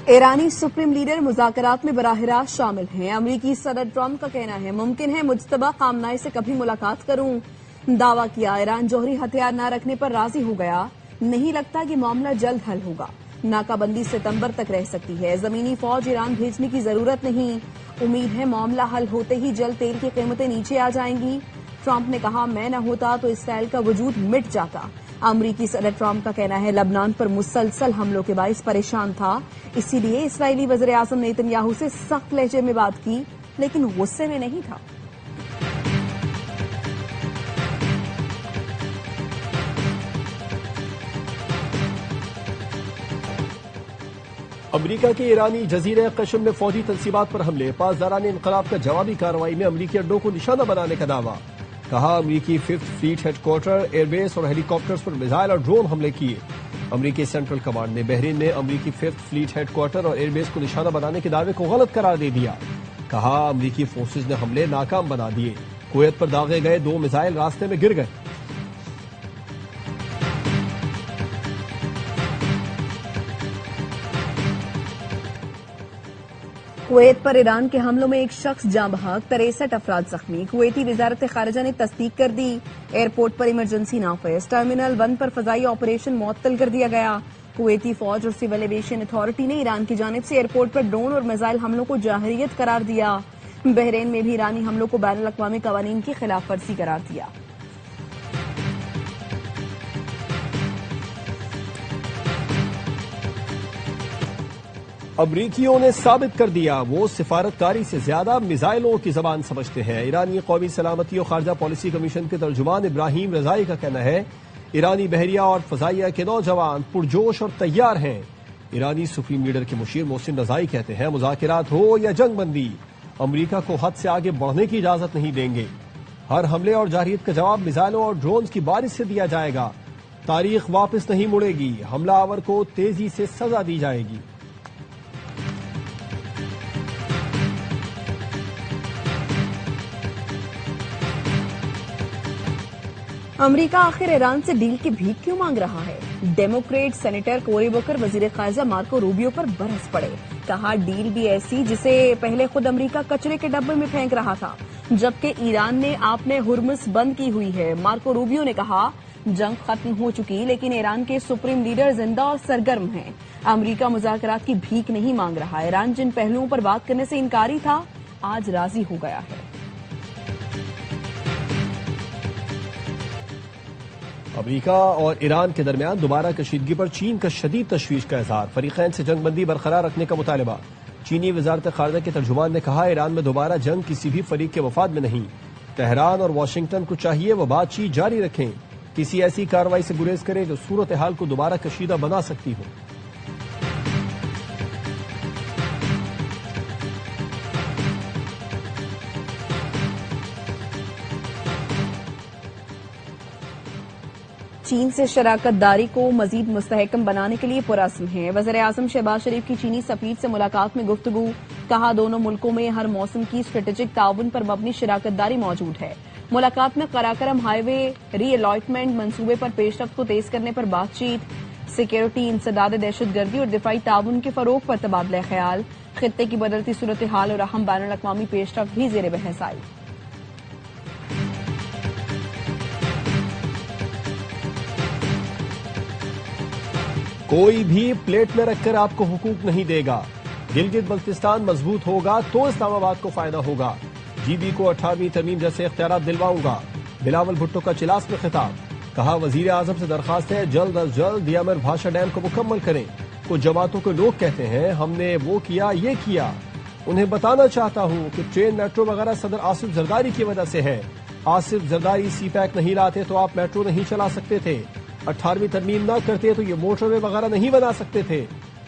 ईरानी supreme leader मुज़ाकरात में बराह रास्त शामिल हैं। अमरीकी सदर ट्रंप का कहना है मुमकिन है मुज्तबा खामनाई से कभी मुलाकात करूं। दावा किया ईरान जौहरी हथियार न रखने पर राजी हो गया। नहीं लगता कि मामला जल्द हल होगा। नाकाबंदी सितंबर तक रह सकती है। जमीनी फौज ईरान भेजने की जरूरत नहीं। उम्मीद है मामला हल होते ही जल्द तेल की कीमतें नीचे आ जाएंगी। ट्रंप ने कहा मैं न होता तो इसराइल का वजूद मिट जाता। अमरीकी सदर ट्रंप का कहना है लबनान पर मुसलसल हमलों के बाइस परेशान था, इसीलिए इस्राएली वज़ीर आज़म नेतन्याहू से सख्त लहजे में बात की, लेकिन गुस्से में नहीं था। अमरीका के ईरानी जजीरे कशम में फौजी तंसीबात पर हमले, पासदारान इनकलाब का जवाबी कार्रवाई में अमरीकी अड्डों को निशाना बनाने का दावा। कहा अमरीकी 5th फ्लीट हेडक्वार्टर, एयरबेस और हेलीकॉप्टर्स पर मिसाइल और ड्रोन हमले किए। अमरीकी सेंट्रल कमांड ने बहरीन में अमरीकी 5th फ्लीट हेडक्वार्टर और एयरबेस को निशाना बनाने के दावे को गलत करार दे दिया। कहा अमरीकी फोर्सेज ने हमले नाकाम बना दिए। कुवैत पर दागे गए 2 मिसाइल रास्ते में गिर गए। कुवैत पर ईरान के हमलों में एक शख्स जाँ बहक, 63 अफराद जख्मी। कुवैती वजारत खारिजा ने तस्दीक कर दी। एयरपोर्ट पर इमरजेंसी नाफिज। टर्मिनल 1 पर फजाई ऑपरेशन मुअत्तल कर दिया गया। कुवैती फौज और सिविल एविएशन अथॉरिटी ने ईरान की जानिब से एयरपोर्ट पर ड्रोन और मिसाइल हमलों को जाहिरियत करार दिया। बहरीन में भी ईरानी हमलों को बैनुल अक़वामी कवानीन की खिलाफ वर्जी करार दिया। अमरीकियों ने साबित कर दिया वो सिफारतकारी से ज्यादा मिसाइलों की जबान समझते हैं। ईरानी कौमी सलामती और खारजा पॉलिसी कमीशन के तर्जुमान इब्राहिम रजाई का कहना है ईरानी बहरिया और फजाइया के नौजवान पुरजोश और तैयार हैं। ईरानी सुप्रीम लीडर के मुशीर मोहसिन रजाई कहते हैं मुज़ाकिरात हो या जंगबंदी, अमरीका को हद से आगे बढ़ने की इजाजत नहीं देंगे। हर हमले और जारहियत का जवाब मिसाइलों और ड्रोन की बारिश से दिया जाएगा। तारीख वापस नहीं मुड़ेगी। हमलावर को तेजी से सजा दी जाएगी। अमरीका आखिर ईरान से डील की भीख क्यों मांग रहा है? डेमोक्रेट सेनेटर कोरी बुकर वजीर खारजा मार्को रूबियो पर बरस पड़े। कहा डील भी ऐसी जिसे पहले खुद अमरीका कचरे के डब्बे में फेंक रहा था, जबकि ईरान ने आपने हुर्मुज़ बंद की हुई है। मार्को रूबियो ने कहा जंग खत्म हो चुकी, लेकिन ईरान के सुप्रीम लीडर जिंदा और सरगर्म हैं। अमरीका मुज़ाकरात की भीख नहीं मांग रहा। ईरान जिन पहलुओं पर बात करने से इनकारी था, आज राजी हो गया है। अमरीका और ईरान के दरमियान दोबारा कशीदगी पर चीन का शदीद तशवीश का इजहार। फरीकैन से जंगबंदी बरकरार रखने का मुतालबा। चीनी वजारत खारजा के तर्जुमान ने कहा ईरान में दोबारा जंग किसी भी फरीक के वफाद में नहीं। तेहरान और वाशिंगटन को चाहिए वो बातचीत जारी रखें, किसी ऐसी कार्रवाई से गुरेज करें जो सूरत हाल को दोबारा कशीदा बना सकती हो। चीन से शराकत दारी को मजीद मुस्तहकम बनाने के लिए पुरअज़्म है। वज़ीर आज़म शहबाज शरीफ की चीनी सफीर से मुलाकात में गुफ्तगू। कहा दोनों मुल्कों में हर मौसम की स्ट्रेटेजिक ताउन पर मबनी शराकत दारी मौजूद है। मुलाकात में कराकरम हाईवे री-अलॉटमेंट मंसूबे पर पेशरफ्त को तेज करने पर बातचीत। सिक्योरिटी, इंसदाद दहशतगर्दी और दिफाई ताउन के फरोग पर तबादला ख्याल। खित्ते की बदलती सूरत हाल और अहम बैनुल अक़वामी पेशरफ्त भी ज़ेर बहस आई। कोई भी प्लेट में रखकर आपको हुकूक नहीं देगा। गिलगित बल्तिस्तान मजबूत होगा तो इस्लामाबाद को फायदा होगा। जीबी को 18वीं तरमीम जैसे इख्तियारात दिलवाऊंगा। बिलावल भुट्टो का चिलास में खिताब। कहा वजीर आजम से दरखास्त है जल्द अज जल्द दियामर भाषा डैम को मुकम्मल करें। कुछ जमातों के लोग कहते हैं हमने वो किया ये किया। उन्हें बताना चाहता हूं कि ट्रेन मेट्रो वगैरह सदर आसिफ जरदारी की वजह से है। आसिफ जरदारी सी पैक नहीं लाते तो आप मेट्रो नहीं चला सकते थे। 18वीं तरमीम ना करते तो ये मोटरवे वगैरह नहीं बना सकते थे।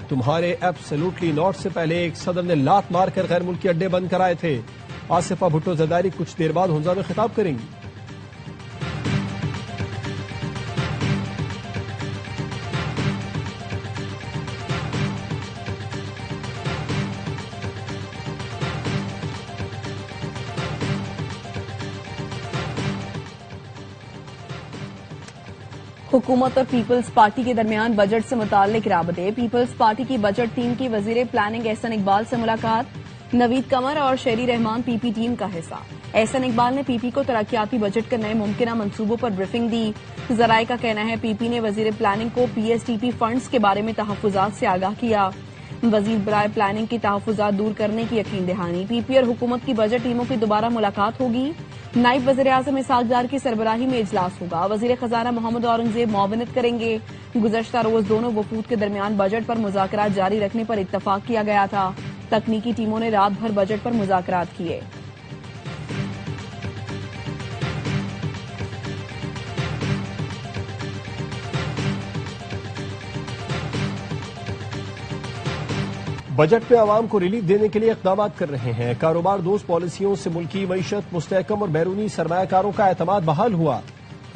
तुम्हारे एब्सोल्युटली नॉट से पहले एक सदर ने लात मारकर गैर मुल्की अड्डे बंद कराए थे। आसिफा भुट्टो जरदारी कुछ देर बाद हुंजा में खिताब करेंगी। हुकूमत और पीपल्स पार्टी के दरमियान बजट से मुताल्लिक राबते। पीपल्स पार्टी की बजट टीम की वजीर प्लानिंग एहसन इकबाल से मुलाकात। नवीद कमर और शेरी रहमान पीपी टीम का हिस्सा। एहसन इकबाल ने पीपी को तरक्याती बजट के नए मुमकिन मंसूबों पर ब्रीफिंग दी। जराये का कहना है पीपी ने वजीर प्लानिंग को पीएसटीपी फंड्स के बारे में तहफुजात से आगाह किया। वजीर बराए प्लानिंग की तहफुजात दूर करने की यकीन दहानी। पीपी और हुकूमत की बजट टीमों की दोबारा मुलाकात होगी। नायब वजीर आजम इसहाक डार की सरबराही में इजलास होगा। वजीर खजाना मोहम्मद औरंगजेब मुआवनत करेंगे। गुज़श्ता रोज दोनों वफूद के दरमियान बजट पर मुज़ाकरात जारी रखने पर इत्तफाक किया गया था। तकनीकी टीमों ने रात भर बजट पर मुज़ाकरात किए। बजट में आवाम को रिलीफ देने के लिए इकदाम कर रहे हैं। कारोबार दोस्त पॉलिसियों से मुल्की मईशत, मुस्तहकम और बैरूनी सरमायाकारों का एतमाद बहाल हुआ।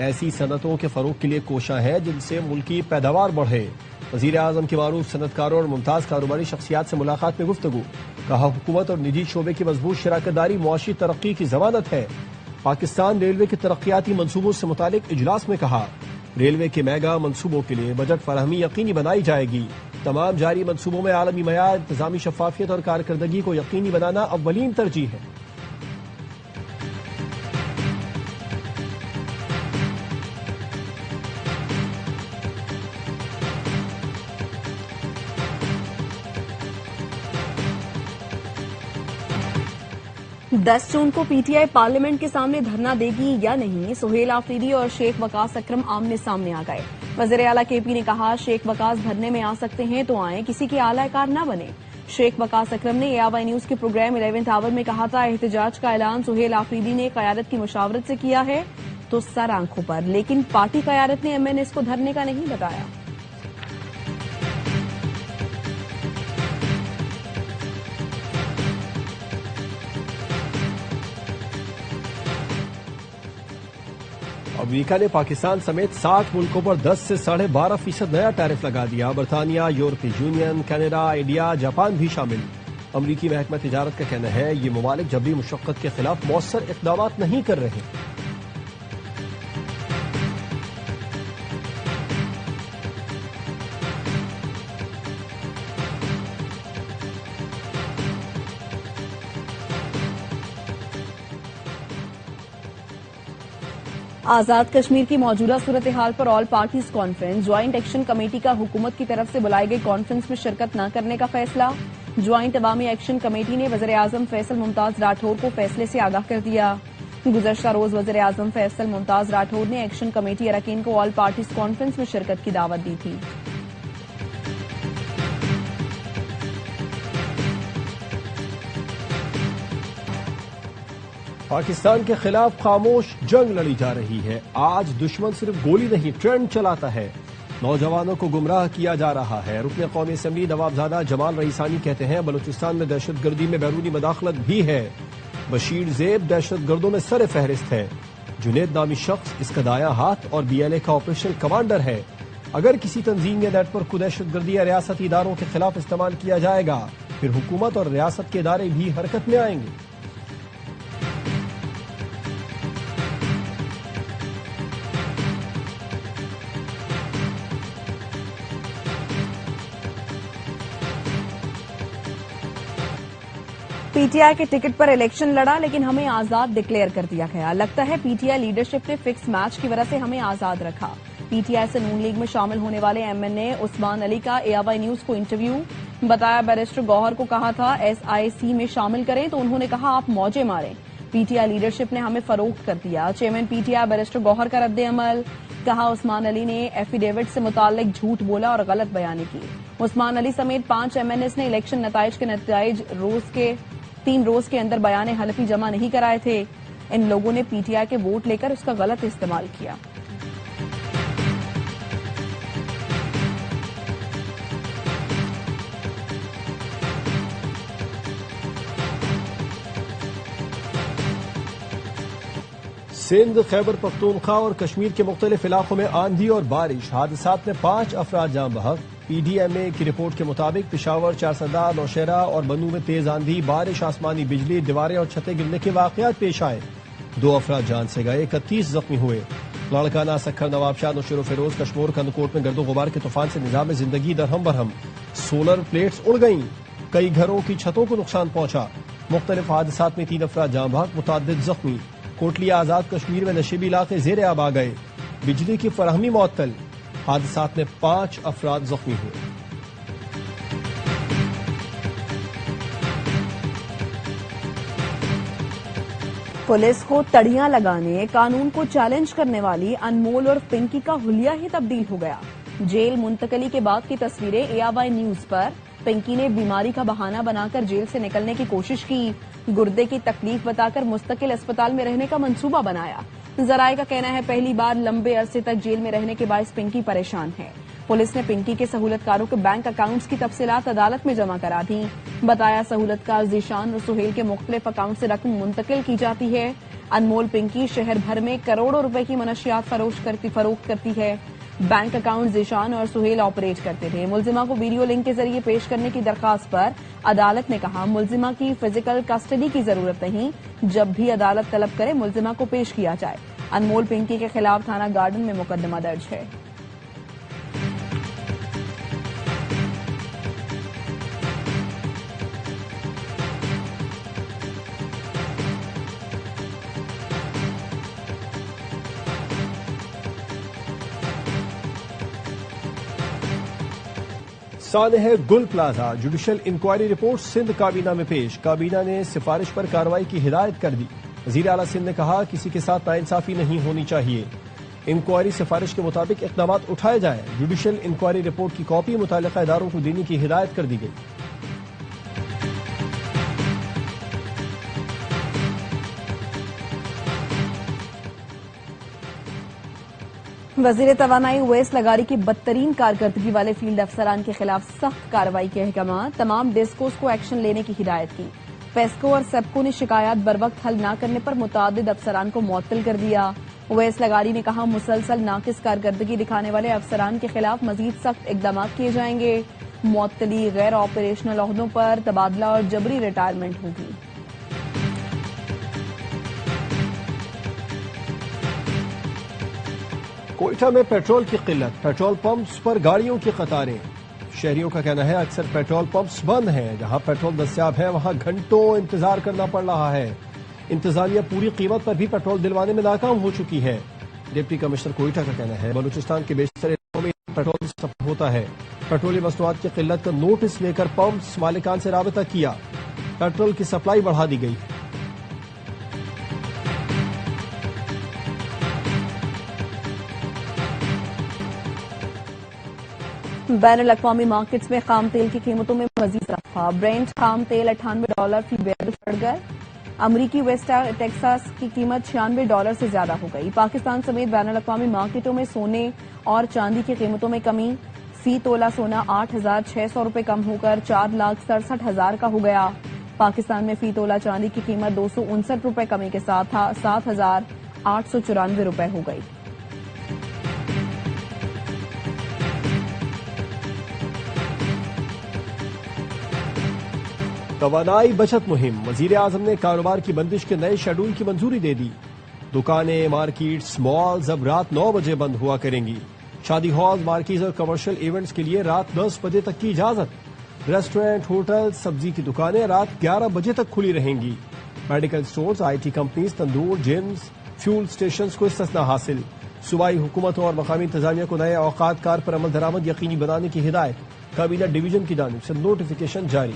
ऐसी सनतों के फरोग के लिए कोशिश है जिनसे मुल्की पैदावार बढ़े। वजीर आजम की मारूफ सनतकारों और मुमताज कारोबारी शख्सियात से मुलाकात में गुफ्तगू। कहा हुकूमत और निजी शोबे की मजबूत शराकतदारी मुआशी तरक्की की जमानत है। पाकिस्तान रेलवे के तरक्याती मनसूबों से मुतालिक इजलास में कहा रेलवे के मेगा मनसूबों के लिए बजट फराहमी यकीनी बनाई जाएगी। तमाम जारी मनसूबों में आलमी मयार, इंतजामी शफाफियत और कारकर्दगी को यकीनी बनाना अव्वलीन तरजीह है। दस जून को पीटीआई पार्लियामेंट के सामने धरना देगी या नहीं, सुहेल आफरीदी और शेख वकास अकरम आमने सामने आ गए। वज़ीर आला केपी ने कहा शेख वकास धरने में आ सकते हैं तो आए, किसी के आलाकार न बने। शेख वकास अकरम ने एआवाई न्यूज के प्रोग्राम 11th आवर में कहा था एहतजाज का ऐलान सुहेल आफरीदी ने क़यादत की मुशावरत से किया है तो सर आंखों पर, लेकिन पार्टी क़यादत ने एमएनएस को धरने का नहीं बताया। अमेरिका ने पाकिस्तान समेत 60 मुल्कों पर 10 से 12.5% नया टैरिफ लगा दिया। बरतानिया, यूरोपीय यूनियन, कनाडा, इंडिया, जापान भी शामिल। अमरीकी महकमा तिजारत का कहना है ये ममालिक जबरी मुशक्कत के खिलाफ मौसर इक़दाम नहीं कर रहे। आजाद कश्मीर की मौजूदा सूरत हाल पर all parties conference. Joint action committee का हुकूमत की तरफ से बुलाई गई कॉन्फ्रेंस में शिरकत न करने का फैसला। ज्वाइंट अवामी एक्शन कमेटी ने वज़ीर आजम फैसल मुमताज राठौर को फैसले से आगाह कर दिया। गुज़श्ता रोज वज़ीर आजम फैसल मुमताज राठौर ने एक्शन कमेटी अरकान को ऑल पार्टीज कॉन्फ्रेंस में शिरकत की दावत दी थी। पाकिस्तान के खिलाफ खामोश जंग लड़ी जा रही है। आज दुश्मन सिर्फ गोली नहीं ट्रेंड चलाता है। नौजवानों को गुमराह किया जा रहा है। रुकन कौमी असम्बली नवाबजादा जमाल रईसानी कहते हैं बलूचिस्तान में दहशतगर्दी में बैरूनी मदाखलत भी है। बशीर ज़ेब दहशतगर्दों में सर फहरिस्त है। जुनेद नामी शख्स इसका दाया हाथ और बीएलए का ऑपरेशनल कमांडर है। अगर किसी तंजीम या नेटवर्क को दहशतगर्दी या रियासती इदारों के खिलाफ इस्तेमाल किया जाएगा फिर हुकूमत और रियासत के इदारे भी हरकत में आएंगे। पीटीआई के टिकट पर इलेक्शन लड़ा लेकिन हमें आजाद डिक्लेयर कर दिया गया। लगता है पीटीआई लीडरशिप ने फिक्स मैच की वजह से हमें आजाद रखा। पीटीआई से नून लीग में शामिल होने वाले एमएनए उस्मान अली का एआवाई न्यूज को इंटरव्यू। बताया बैरिस्टर गौहर को कहा था एसआईसी में शामिल करें तो उन्होंने कहा आप मौजे मारें। पीटीआई लीडरशिप ने हमें फरोख्त कर दिया। चेयरमैन पीटीआई बैरिस्टर गौहर का रद्द अमल। कहा उस्मान अली ने एफिडेविट से मुताल्लिक झूठ बोला और गलत बयानी की। उस्मान अली समेत 5 एमएनएस ने इलेक्शन नताइज के नताइज 3 रोज के अंदर बयान हलफी जमा नहीं कराए थे। इन लोगों ने पीटीआई के वोट लेकर उसका गलत इस्तेमाल किया। सिंध, खैबर पख्तूनख्वा और कश्मीर के मुख्तलिफ इलाकों में आंधी और बारिश। हादसात में 5 अफराद जान बहक। पीडीएमए की रिपोर्ट के मुताबिक पिशावर, चारसदा, नौशहरा और बनू में तेज आंधी, बारिश, आसमानी बिजली, दीवारें और छतें गिरने के वाकयात पेश आए। 2 अफराद जान से गए, 31 जख्मी हुए। लाड़काना, सखर, नवाबशाह, नुशर फिरोज, कश्मीर, कंदकोट में गर्दो गुबार के तूफान से निजाम जिंदगी दरहम बरहम। सोलर प्लेट्स उड़ गईं, कई घरों की छतों को नुकसान पहुंचा। मुख्तलिफ हादसात में 3 अफराद जाँ बहक, मुतअद्दिद जख्मी। कोटलिया आजाद कश्मीर में नशीबी इलाके जेर आब आ गए, बिजली की फराहमी मुअत्तल। हादसात में 5 अफराद जख्मी हुए। पुलिस को तड़ियां लगाने, कानून को चैलेंज करने वाली अनमोल और पिंकी का हुलिया ही तब्दील हो गया। जेल मुंतकली के बाद की तस्वीरें ARY न्यूज पर। पिंकी ने बीमारी का बहाना बनाकर जेल से निकलने की कोशिश की, गुर्दे की तकलीफ बताकर मुस्तकिल अस्पताल में रहने का मंसूबा बनाया। जराये का कहना है पहली बार लंबे अरसे तक जेल में रहने के बायस पिंकी परेशान है। पुलिस ने पिंकी के सहूलतकारों के बैंक अकाउंट्स की तफसीलात अदालत में जमा करा दी। बताया सहूलतकार जीशान और सुहेल के मुख्तलिफ अकाउंट से रकम मुंतकिल की जाती है। अनमोल पिंकी शहर भर में करोड़ों रुपए की मनशियात फरोख्त करती है। बैंक अकाउंट जीशान और सुहेल ऑपरेट करते थे। मुलजिमा को वीडियो लिंक के जरिए पेश करने की दरखास्त पर अदालत ने कहा मुलजिमा की फिजिकल कस्टडी की जरूरत नहीं, जब भी अदालत तलब करे मुलजिमा को पेश किया जाए। अनमोल पिंकी के खिलाफ थाना गार्डन में मुकदमा दर्ज है। सानह Gul plaza, judicial inquiry report Sindh काबीना में पेश। काबीना ने सिफारिश पर कार्रवाई की हिदायत कर दी। वजीर आला सिंध ने कहा किसी के साथ नाइंसाफी नहीं होनी चाहिए। इंक्वायरी सिफारिश के मुताबिक इकदाम उठाए जाए। जुडिशल इंक्वायरी रिपोर्ट की कॉपी मुतल्लिका इदारों को देने की हिदायत कर दी गई। वजीर तवानाई उवैस लगारी की बदतरीन कारकर्दगी वाले फील्ड अफसरान के खिलाफ सख्त कार्रवाई के अहकाम। तमाम डेस्कोस को एक्शन लेने की हिदायत की। पेस्को और सेप्को ने शिकायत बर वक्त हल न करने पर मुतादिद अफसरान को मुअत्तल कर दिया। उवैस लगारी ने कहा मुसलसल नाकिस कारकर्दगी दिखाने वाले अफसरान के खिलाफ मजीद सख्त इकदाम किए जाएंगे। मुअत्तली, गैर ऑपरेशनल ओहदों पर तबादला और जबरी रिटायरमेंट होगी। कोयटा में पेट्रोल की किल्लत, पेट्रोल पंप्स पर गाड़ियों की कतारें। शहरियों का कहना है अक्सर पेट्रोल पंप्स बंद हैं। जहां पेट्रोल दस्तयाब है वहां घंटों इंतजार करना पड़ रहा है। इंतजामिया पूरी कीमत पर भी पेट्रोल दिलवाने में नाकाम हो चुकी है। डिप्टी कमिश्नर कोयटा का कहना है बलूचिस्तान के बेशतर इलाकों में पेट्रोल सप्लाई होता है। पेट्रोलियम मसनूआत की किल्लत का नोटिस लेकर पंप्स मालिकान से राबता किया। पेट्रोल की सप्लाई बढ़ा दी गई है। बैनुल-अक़वामी मार्केट्स में खाम तेल की कीमतों में मजीद इजाफा। ब्रेंट खाम तेल $98 फी बैरल बढ़ गए। अमरीकी वेस्ट टेक्सास की कीमत $96 से ज्यादा हो गई। पाकिस्तान समेत बैनुल-अक़वामी मार्केटों में सोने और चांदी की कीमतों में कमी। फी तोला सोना 8,600 रुपए कम होकर 4,67,000 का हो गया। पाकिस्तान में फी तोला चांदी की कीमत 259 रुपए कमी के साथ 7,894 रुपए हो गई। तवानाई बचत मुहिम, वजीर आजम ने कारोबार की बंदिश के नए शेड्यूल की मंजूरी दे दी। दुकानें, मार्केट्स, मॉल्स अब रात 9 बजे बंद हुआ करेंगी। शादी हॉल, मार्केज और कमर्शियल इवेंट्स के लिए रात 10 बजे तक की इजाजत। रेस्टोरेंट, होटल, सब्जी की दुकानें रात 11 बजे तक खुली रहेंगी। मेडिकल स्टोर्स, IT कंपनीज, तंदूर, जिम्स, फ्यूल स्टेशन को इस्तिस्ना हासिल। सूबाई हुकूमत और मकामी इंतजामिया को नए औकात कार पर अमल दरामद यकीनी बनाने की हिदायत। काबीना डिवीजन की जानिब से नोटिफिकेशन जारी।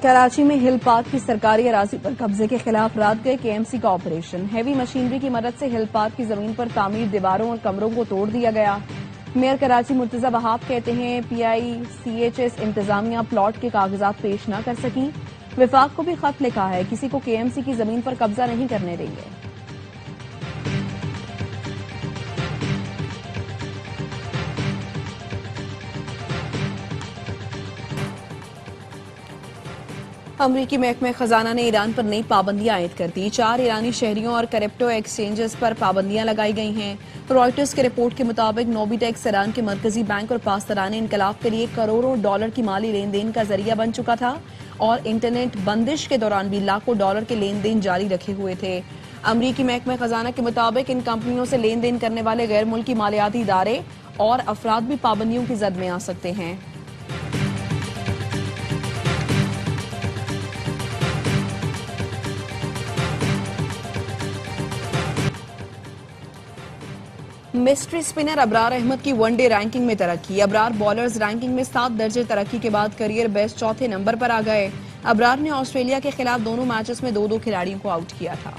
कराची में हिल पार्क की सरकारी अराजी पर कब्जे के खिलाफ रात गए KMC का ऑपरेशन। हैवी मशीनरी की मदद से हिल पार्क की जमीन पर तामीर दीवारों और कमरों को तोड़ दिया गया। मेयर कराची मुर्तजा वहाब कहते हैं PICHS इंतजामिया प्लॉट के कागजात पेश न कर सकी। विफाक को भी खत लिखा है, किसी को KMC की जमीन पर कब्जा नहीं करने देंगे। अमरीकी महकमे खजाना ने ईरान पर नई पाबंदियां आयद कर दी। 4 ईरानी शहरियों और क्रिप्टो एक्सचेंजेस पर पाबंदियां लगाई गई हैं। रॉयटर्स की रिपोर्ट के मुताबिक नोबिटेक्स ईरान के मरकजी बैंक और पासदाराने इनकलाब के लिए करोड़ों डॉलर की माली लेन देन का जरिया बन चुका था और इंटरनेट बंदिश के दौरान भी लाखों डॉलर के लेन देन जारी रखे हुए थे। अमरीकी महकमे खजाना के मुताबिक इन कंपनियों से लेन देन करने वाले गैर मुल्की मालियाती इदारे और अफराद भी पाबंदियों की जद में आ सकते हैं। मिस्ट्री स्पिनर अबरार अहमद की वनडे रैंकिंग में तरक्की। अबरार बॉलर्स रैंकिंग में 7 दर्जे तरक्की के बाद करियर बेस्ट चौथे नंबर पर आ गए। अबरार ने ऑस्ट्रेलिया के खिलाफ दोनों मैचेस में 2-2 खिलाड़ियों को आउट किया था।